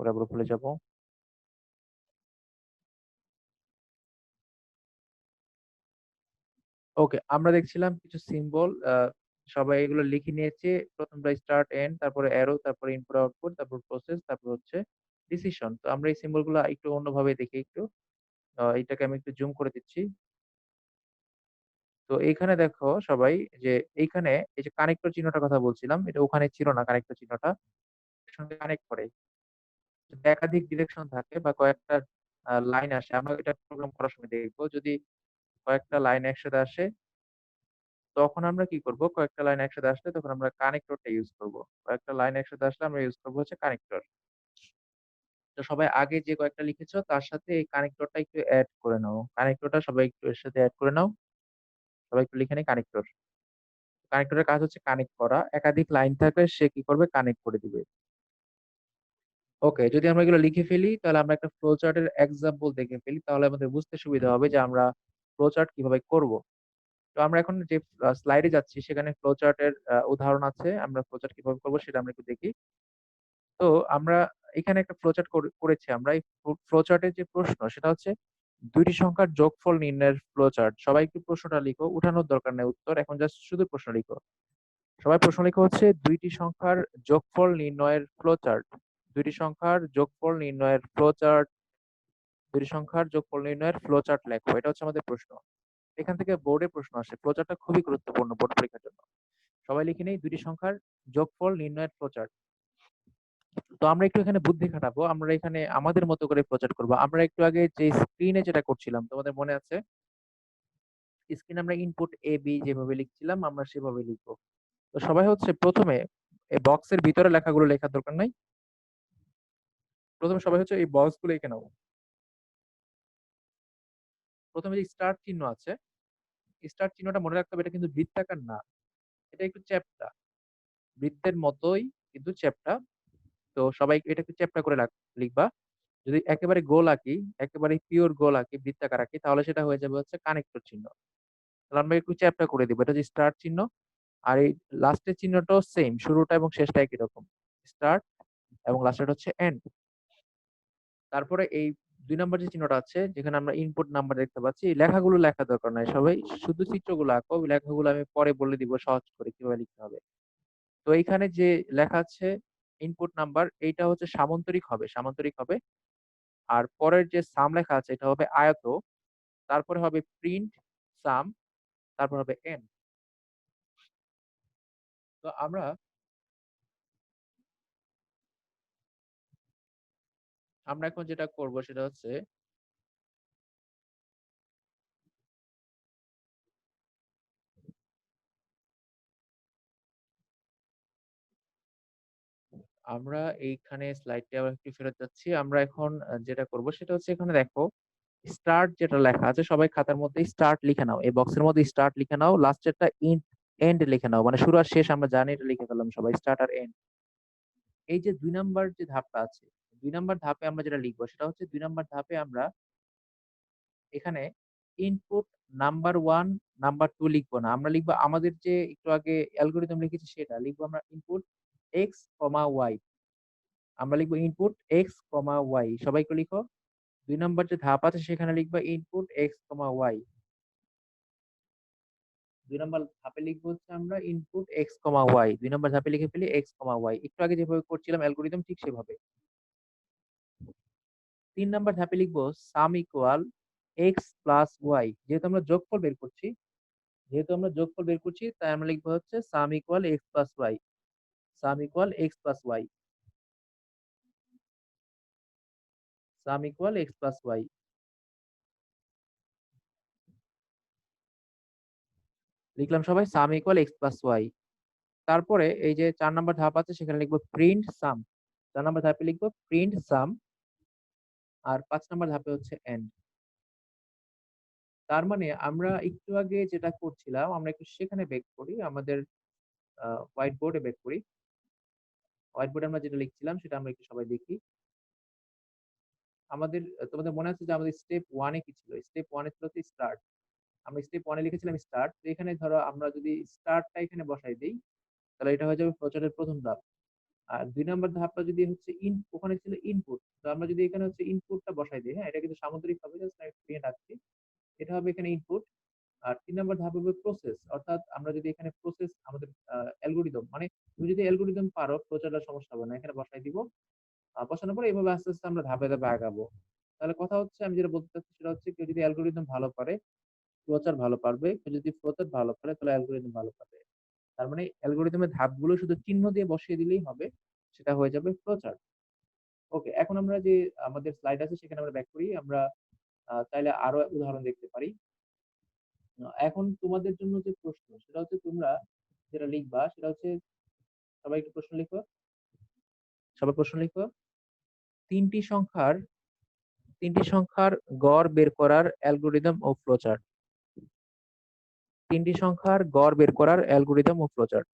পরে আবার উপরে যাব। ওকে, আমরা দেখছিলাম কিছু সিম্বল, সবাই এগুলো লিখে নিয়েছে। প্রথমটা স্টার্ট এন্ড, তারপরে অ্যারো, তারপরে ইনপুট আউটপুট, তারপর প্রসেস, তারপর হচ্ছে ডিসিশন। তো আমরা এই সিম্বল গুলো একটু অন্যভাবে দেখি একটু। এটাকে আমি একটু জুম করে দিচ্ছি। তো এইখানে দেখো সবাই যে এইখানে এই যে কানেক্টর চিহ্নটার কথা বলছিলাম, এটা ওখানে ছিল না কানেক্টর চিহ্নটা। এর সঙ্গে কানেক্ট করে যদি একাধিক ডিরেকশন থাকে বা কয়েকটা লাইন আসে, আমরা এটা প্রোগ্রাম করার সময় দেখবো। যদি কয়েকটা লাইন একসাথে আসে তখন আমরা কি করব, কয়েকটা লাইন একসাথে আসলে তখন আমরা কানেক্টরটা ইউজ করব। কয়েকটা লাইন একসাথে আসলে আমরা ইউজ করব হচ্ছে কানেক্টর। তো সবাই আগে যে কয়েকটা লিখেছো তার সাথে এই কানেক্টরটা একটু অ্যাড করে নাও। কানেক্টরটা সবাই একটু এর সাথে অ্যাড করে নাও। সবাই একটু লিখে নেই কানেক্টর। কানেক্টরের কাজ হচ্ছে কানেক্ট করা। একাধিক লাইন থাকলে সে কি করবে, কানেক্ট করে দিবে। ওকে, যদি আমরা এগুলো লিখে ফেলি তাহলে আমরা একটা ফ্লো চার্টের এক্সাম্পল দেখে ফেলি, তাহলে আমাদের বুঝতে সুবিধা হবে যে আমরা ফ্লো চার্ট কিভাবে করব। তো আমরা এখন যে স্লাইডে যাচ্ছি সেখানে ফ্লো চার্টের উদাহরণ আছে। আমরা ফ্লো চার্ট কিভাবে করবো সেটা আমরা একটু দেখি। তো আমরা এখানে একটা ফ্লো চার্ট করেছি। আমরা এই ফ্লো চার্টের যে প্রশ্ন সেটা হচ্ছে দুইটি সংখ্যার যোগফল নির্ণয়ের ফ্লো চার্ট। সবাই একটু প্রশ্নটা লিখো, উঠানোর দরকার নেই উত্তর, এখন জাস্ট শুধু প্রশ্ন লিখো। সবাই প্রশ্ন লিখো হচ্ছে দুইটি সংখ্যার যোগফল নির্ণয়ের ফ্লো চার্ট। দুইটি সংখ্যার যোগফল নির্ণয়ের ফ্লো চার্ট। দুইটি সংখ্যার যোগফল নির্ণয়ের ফ্লো চার্ট লেখো, এটা হচ্ছে আমাদের প্রশ্ন। এখান থেকে বোর্ডে প্রশ্ন আসে, ফ্লো চার্টটা খুবই গুরুত্বপূর্ণ বোর্ড পরীক্ষার জন্য। সবাই লিখে নেই দুইটি সংখ্যার যোগফল নির্ণয়ের ফ্লো চার্ট। তো আমরা একটু এখানে বুদ্ধি খাটাবো, আমরা এখানে আমাদের মতো করে প্রচার করবো। আমরা একটু আগে যে স্ক্রিনে যেটা করছিলাম তোমাদের মনে আছে, স্ক্রিনে আমরা ইনপুট এ বি যেভাবে লিখছিলাম আমরা সেভাবে লিখবো। তো সবাই হচ্ছে প্রথমে এই বক্সের ভিতরে লেখাগুলো লেখার দরকার নাই। প্রথমে সবাই হচ্ছে এই বক্স গুলো লিখে নাও। প্রথমে যে স্টার চিহ্ন আছে, স্টার চিহ্নটা মনে রাখতে হবে, এটা কিন্তু বৃত্তাকার না, এটা একটু চ্যাপ্টা, বৃত্তের মতোই কিন্তু চ্যাপ্টা। তো সবাই এটা একটু চ্যাপ্টা করে লিখবা। যদি একেবারে গোল আঁকি, একেবারে পিওর গোল আঁকি, বৃত্তাকার আঁকি, তাহলে সেটা হয়ে যাবে হচ্ছে কানেক্টর চিহ্ন। তাহলে আমরা একটু চ্যাপ্টা করে দিব, এটা হচ্ছে স্টার চিহ্ন। আর এই লাস্টের চিহ্নটাও সেম, শুরুটা এবং শেষটা একই রকম, স্টার্ট এবং লাস্টের হচ্ছে এন্ড। তারপরে এই 2 নম্বর যে চিহ্নটা আছে যেখানে আমরা ইনপুট নাম্বার দেখতে পাচ্ছি, এই লেখাগুলো লেখা দরকার নাই, সবাই শুধু চিত্রগুলো আঁকো। ওই লেখাগুলো আমি পরে বলে দিব সহজ করে কিভাবে লিখতে হবে। তো এইখানে যে লেখা আছে ইনপুট নাম্বার, এইটা হচ্ছে সামান্তরিক হবে, সামান্তরিক হবে। আর পরের যে সাম লেখা আছে এটা হবে আয়ত। তারপরে হবে প্রিন্ট সাম, তারপর হবে এন্ড। তো আমরা আমরা এখন যেটা করব সেটা হচ্ছে আমরা এইখানে স্লাইডে আবার একটু ফেরত যাচ্ছি। আমরা এখন যেটা করব সেটা হচ্ছে এখানে দেখো স্টার্ট যেটা লেখা আছে, সবাই খাতার মধ্যে স্টার্ট লিখে নাও, এই বক্সের মধ্যে স্টার্ট লিখে নাও, লাস্টেরটা এন্ড লিখে নাও, মানে শুরু আর শেষ আমরা জানি, এটা লিখে ফেললাম সবাই, স্টার্ট আর এন্ড। এই যে 2 নম্বর যে ধাপটা আছে, 2 নম্বর ধাপে আমরা যেটা লিখবো সেটা হচ্ছে 2 নম্বর ধাপে আমরা এখানে input number one number two লিখবো না, আমরা লিখবো আমাদের যে একটু আগে অ্যালগোরিদম লিখেছি সেটা লিখবো। আমরা ইনপুট এক্স কমা ওয়াই, আমরা লিখবো ইনপুট এক্স কমা ওয়াই। সবাইকে লিখো, 2 নম্বর যে ধাপ আছে সেখানে লিখবা ইনপুট এক্স কমা ওয়াই। 2 নম্বর ধাপে লিখবো হচ্ছে আমরা ইনপুট এক্স কমা ওয়াই। 2 নম্বর ধাপে লিখে ফেলি এক্স কমা ওয়াই, একটু আগে যেভাবে করছিলাম অ্যালগোরিদম ঠিক সেভাবে। 3 নম্বর ধাপে লিখবো sum equal x plus y. যেহেতু আমরা যোগফল বের করছি তাই আমরা লিখবো হচ্ছে sum equal x plus y. Sum equal x plus y, sum equal x plus y লিখলাম সবাই, sum equal x plus y. তারপরে এই যে 4 নম্বর ধাপ আছে সেখানে লিখবো প্রিন্ট সাম। 4 নম্বর ধাপে লিখবো প্রিন্ট সাম। আর 5 নম্বর ধাপে হচ্ছে এন্ড। তার মানে আমরা একটু আগে যেটা করছিলাম আমরা একটু সেখানে বেক করি, আমাদের হোয়াইট বোর্ডে বেক করি। হোয়াইট বোর্ডে আমরা যেটা লিখছিলাম সেটা আমরা একটু সবাই দেখি। আমাদের তোমাদের মনে আছে যে আমাদের স্টেপ ওয়ানে কি ছিল? স্টেপ ওয়ানে ছিল হচ্ছে স্টার্ট। আমরা স্টেপ ওয়ানে লিখেছিলাম স্টার্ট। তো এখানে ধরো আমরা যদি স্টার্টটা এখানে বসাই দিই তাহলে এটা হয়ে যাবে প্রচারের প্রথম ধাপ। আর ২ নাম্বার ধাপটা যদি হচ্ছে ওখানে ছিল ইনপুট। তো আমরা যদি এখানে হচ্ছে ইনপুটটা বসাই দিই, হ্যাঁ? এটা কিন্তু সামুদ্রিক হবে, জাস্ট আমি একটু নিয়ে রাখছি। এটা হবে এখানে ইনপুট। আর ৩ নাম্বার ধাপ হবে প্রসেস। অর্থাৎ আমরা যদি এখানে প্রসেস আমাদের অ্যালগরিদম মানে তুমি যদি অ্যালগরিদম পারো প্রচারের সমস্যা হবে না। এখানে বসাই দিব। বসানোর পরে এভাবে আস্তে, আস্তে আমরা ধাপে, ধাপে আগাবো। তাহলে কথা হচ্ছে আমি যেটা বলতে চাচ্ছি সেটা হচ্ছে কেউ যদি অ্যালগরিদম ভালো পারে, প্রচার ভালো পারবে। কেউ যদি প্রচার ভালো পারে তাহলে অ্যালগরিদম ভালো পারবে। তার মানে অ্যালগরিদমের ধাপগুলো শুধু চিহ্ন দিয়ে বসিয়ে দিলেই হবে। সেটা হয়ে যাবে প্রচার। ওকে, এখন আমরা যে আমাদের স্লাইড আছে সেখানে আমরা ব্যাক করি। আমরা চাইলে আরো উদাহরণ দেখতে পারি। এখন তোমাদের জন্য যে প্রশ্ন সেটা হচ্ছে তোমরা যেটা লিখবা সেটা হচ্ছে সবাই একটু প্রশ্ন লিখো। সবাই প্রশ্ন লিখো। ৩ টি সংখ্যার ৩ টি সংখ্যার গড় বের করার অ্যালগরিদম ও ফ্লোচার্ট। ৩ টি সংখ্যার গড় বের করার অ্যালগরিদম ও ফ্লোচার্ট।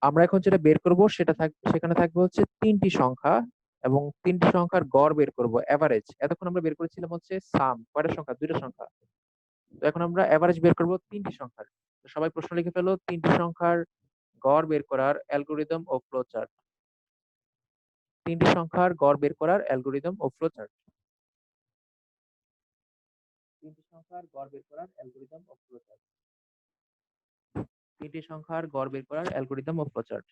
আমরা এখন যেটা বের করব সেখানে থাকবে হচ্ছে ৩ টি সংখ্যা এবং ৩ টি সংখ্যার গড় বের করব এভারেজ। এতক্ষণ আমরা বের করেছিলাম হচ্ছে সাম, কয়টা সংখ্যা? ২টা সংখ্যা। তো এখন আমরা এভারেজ বের করব ৩ টি সংখ্যার। তো সবাই প্রশ্ন লিখে ফেলো। ৩ টি সংখ্যার গড় বের করার অ্যালগরিদম ও ফ্লোচার্ট। ৩ টি সংখ্যার গড় বের করার অ্যালগরিদম ও ফ্লোচার্ট। ৩ টি সংখ্যার গড় বের করার অ্যালগরিদম ও ফ্লোচার্ট। ৩ টি সংখ্যার গড় বের করার অ্যালগরিদম ও ফ্লোচার্ট।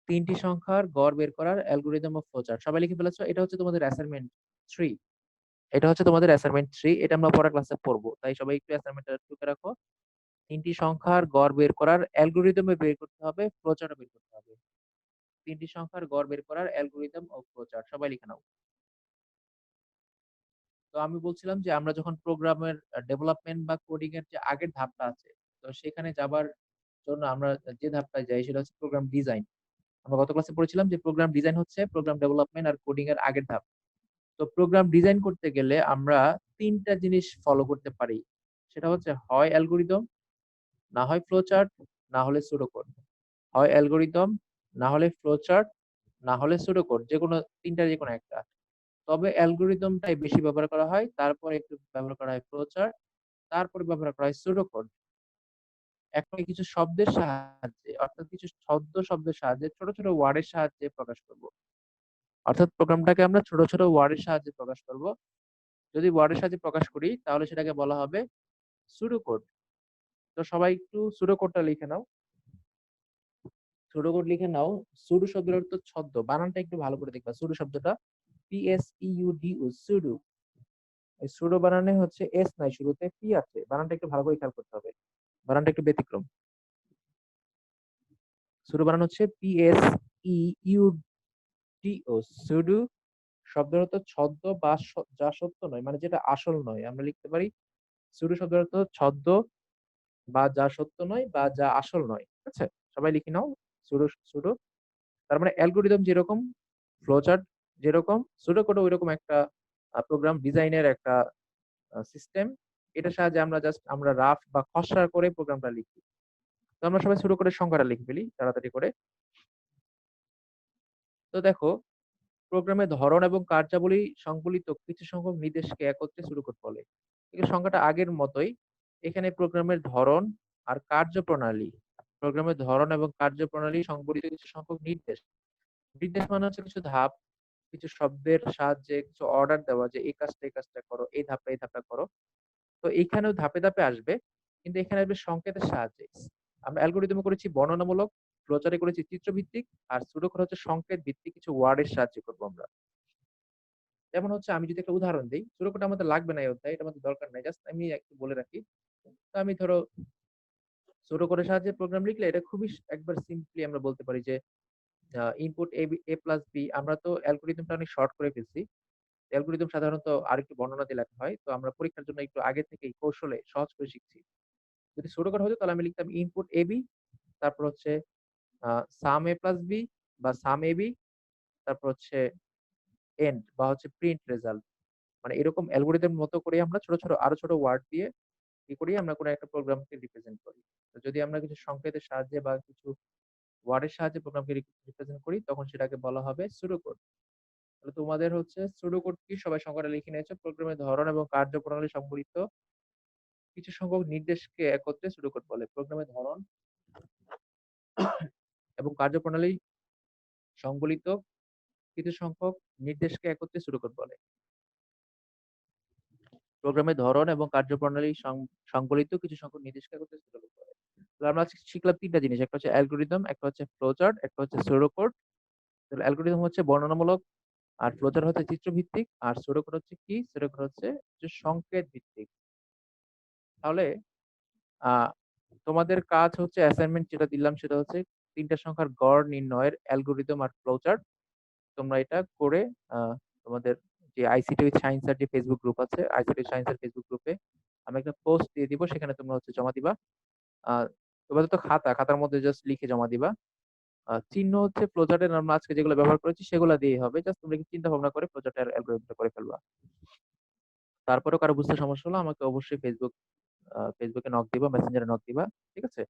৩ টি সংখ্যার গড় বের করার অ্যালগরিদম ও ফ্লোচার্ট। সবাই লিখে ফেলেছো? এটা হচ্ছে তোমাদের অ্যাসাইনমেন্ট 3। এটা হচ্ছে তোমাদের অ্যাসাইনমেন্ট 3। এটা আমরা পরের ক্লাসে পড়বো। তাই সবাই একটু অ্যাসাইনমেন্টটা টুকে রাখো। ৩ টি সংখ্যার গড় বের করার অ্যালগরিদম বের করতে হবে, ফ্লোচার্টও বের করতে হবে। ৩ টি সংখ্যার গড় বের করার অ্যালগরিদম ও ফ্লোচার্ট। সবাই লিখে নাও। তো আমি বলছিলাম যে আমরা যখন প্রোগ্রামের ডেভেলপমেন্ট বা কোডিং এর যে আগের ধাপটা আছে, তো সেখানে যাবার জন্য আমরা যে ধাপটায় যাই সেটা হচ্ছে প্রোগ্রাম ডিজাইন। আমরা গত ক্লাসে পড়েছিলাম যে প্রোগ্রাম ডিজাইন হচ্ছে প্রোগ্রাম ডেভেলপমেন্ট আর কোডিং এর আগের ধাপ। তো প্রোগ্রাম ডিজাইন করতে গেলে আমরা ৩টা জিনিস ফলো করতে পারি। সেটা হচ্ছে হয় অ্যালগরিদম, না হয় ফ্লোচার্ট, না হলে সুডোকোড। হয় অ্যালগরিদম, না হলে ফ্লোচার্ট, না হলে সুডোকোড। যেকোনো ৩টার যেকোনো একটা। তবে অ্যালগরিদমটাই বেশি ব্যবহার করা হয়, তারপরে একটু ব্যবহার করা হয় ফ্লোচার্ট, তারপরে ব্যবহার করা হয় সুডোকোড। এখন কিছু শব্দের সাহায্যে অর্থাৎ কিছু ছদ্ম শব্দের সাহায্যে ছোট, ছোট ওয়ার্ডের সাহায্যে প্রকাশ করব। অর্থাৎ প্রোগ্রামটাকে আমরা ছোট, ছোট ওয়ার্ডের সাহায্যে প্রকাশ করব। যদি ওয়ার্ডের সাহায্যে প্রকাশ করি তাহলে সেটাকে বলা হবে সুডোকোড। তো সবাই একটু সুডোকোডটা লিখে নাও। সুডোকোড লিখে নাও। সুডো শব্দের অর্থ ছদ্ম। বানানটা একটু ভালো করে দেখবা। সুডো শব্দটা PSEUDO সুডো। এই সুডো বানানে হচ্ছে এস নাই, শুরুতে পি আছে। বানানটা একটু ভালো করে খেয়াল করতে হবে। বানানটা একটু ব্যতিক্রম। সুডো বানান হচ্ছে PSEUDO সুডো। শব্দের অর্থ ছদ্ম বা যা সত্য নয়, মানে যেটা আসল নয়। আমরা লিখতে পারি সুডো শব্দের অর্থ ছদ্ম বা যা সত্য নয় বা যা আসল নয়। ঠিক আছে? সবাই লিখে নাও সুডো সুডো। তার মানে অ্যালগরিদম যেরকম, ফ্লোচার্ট যেরকম, সুডোকোডও ওইরকম একটা প্রোগ্রাম ডিজাইনের একটা সিস্টেম। এটার সাহায্যে আমরা রাফ বা খসড়া করে প্রোগ্রামটা লিখি। তো আমরা সবাই সুডোকোডের সংজ্ঞাটা লিখে ফেলি তাড়াতাড়ি করে। তো দেখো, প্রোগ্রামের ধরন এবং কার্যাবলী সংবলিত কিছু সংখ্যক নির্দেশকে একত্রে সুডোকোড বলে। এই সংখ্যাটা আগের মতোই। এখানে প্রোগ্রামের ধরন আর কার্যপ্রণালী, প্রোগ্রামের ধরন এবং কার্যপ্রণালী সংবলিত কিছু সংখ্যক নির্দেশ। নির্দেশ মানে হচ্ছে কিছু ধাপ, কিছু শব্দের সাহায্যে কিছু অর্ডার দেওয়া যে এই কাজটা করো, এই ধাপটা করো। তো এইখানেও ধাপে ধাপে আসবে, কিন্তু এখানে আসবে সংকেতের সাহায্যে। আমরা অ্যালগরিদমে করেছি বর্ণনামূলক, ফ্লোচার্টে করেছি চিত্রভিত্তিক, আর সুডোকোড হচ্ছে সংকেত ভিত্তিক কিছু ওয়ার্ডের সাহায্যে করবো আমরা। যেমন হচ্ছে আমি যদি একটা উদাহরণ দিই, সুডোকোড আমাদের লাগবে না এই অধ্যায়ে, এটা আমাদের দরকার নাই, জাস্ট আমি একটু বলে রাখি। তো আমি ধরো সুডোকোডের সাহায্যে প্রোগ্রাম লিখলে এটা খুবই একবার সিম্পলি আমরা বলতে পারি যে ইনপুট এ প্লাস বি। আমরা তো অ্যালগরিদমটা অনেক শর্ট করে ফেলছি। অ্যালগরিদম সাধারণত আরেকটু বর্ণনা দিয়ে লেখা হয়। তো আমরা পরীক্ষার জন্য একটু আগে থেকেই কৌশলে সহজ করে শিখছি। যদি ছোটখাটো হতো তাহলে আমি লিখতাম ইনপুট এবি, তারপর হচ্ছে সাম এ প্লাস বি বা সাম এবি, তারপর হচ্ছে এন্ড বা হচ্ছে প্রিন্ট রেজাল্ট। মানে এরকম অ্যালগরিদম মতো করে আমরা ছোট ছোট আরো ছোট ওয়ার্ড দিয়ে কি করি, আমরা কোনো একটা প্রোগ্রামকে রিপ্রেজেন্ট করি। তো যদি আমরা কিছু সংকেতের সাহায্যে বা কিছু ওয়ার্ডের সাহায্যে প্রোগ্রামকে রিপ্রেজেন্ট করি তখন সেটাকে বলা হবে সুডোকোড। তাহলে তোমাদের হচ্ছে সুডোকোড কি সবাই সংজ্ঞাটা লিখে নিয়েছো। প্রোগ্রামের ধরন এবং কার্যপ্রণালী সম্বলিত কিছু সংখ্যক নির্দেশকে একত্রে সুডোকোড বলে। প্রোগ্রামের ধরন এবং কার্যপ্রণালী সংবলিত কিছু সংখ্যক নির্দেশকে একত্রে সুডোকোড বলে। প্রোগ্রামের ধরন এবং কার্যপ্রণালী সংবলিত কিছু সংখ্যক নির্দেশকে একত্রে সুডোকোড বলে। তো আমরা আজকে শিখলাম ৩ টা জিনিস। একটা হচ্ছে অ্যালগরিদম, একটা হচ্ছে ফ্লোচার্ট, একটা হচ্ছে সুডোকোড। তাহলে অ্যালগরিদম হচ্ছে বর্ণনামূলক, আর ফ্লোচার্ট হচ্ছে চিত্রভিত্তিক, আর সুডোকোড হচ্ছে কি? সুডোকোড হচ্ছে যে সংকেত ভিত্তিক। তাহলে আ তোমাদের কাজ হচ্ছে অ্যাসাইনমেন্ট যেটা দিলাম সেটা হচ্ছে ৩ টা সংখ্যার গড় নির্ণয়ের অ্যালগরিদম আর ফ্লোচার্ট। তোমরা এটা করে আ তোমাদের যে আইসিটি উইথ সায়েন্স এর যে ফেসবুক গ্রুপ আছে, আইসিটি উইথ সায়েন্স এর ফেসবুক গ্রুপে আমি একটা পোস্ট দিয়ে দিব। সেখানে তোমরা হচ্ছে জমা দিবা। আ তোমাদের তো খাতার মধ্যে জাস্ট লিখে জমা দিবা। চিহ্ন হচ্ছে ফ্লোচার্টের আমরা আজকে যেগুলো ব্যবহার করেছি সেগুলা দিয়েই হবে। জাস্ট তোমরা একটু চিন্তা ভাবনা করে ফ্লোচার্টের অ্যালগরিদমটা করে ফেলবা। তারপরেও কারো বুঝতে সমস্যা হলে আমাকে অবশ্যই ফেসবুকে নক দিবা, মেসেঞ্জারে নক দিবা। ঠিক আছে?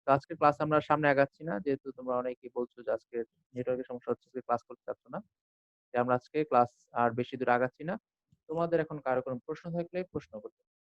তো আজকের ক্লাস আমরা সামনে আগাচ্ছি না। যেহেতু তোমরা অনেকেই বলছো যে আজকে নেটওয়ার্কের সমস্যা হচ্ছে, ক্লাস করতে চাচ্ছ না। তাই আমরা আজকে ক্লাস আর বেশি দূর আগাচ্ছি না। তোমাদের এখন কারো কোনো প্রশ্ন থাকলে প্রশ্ন করতে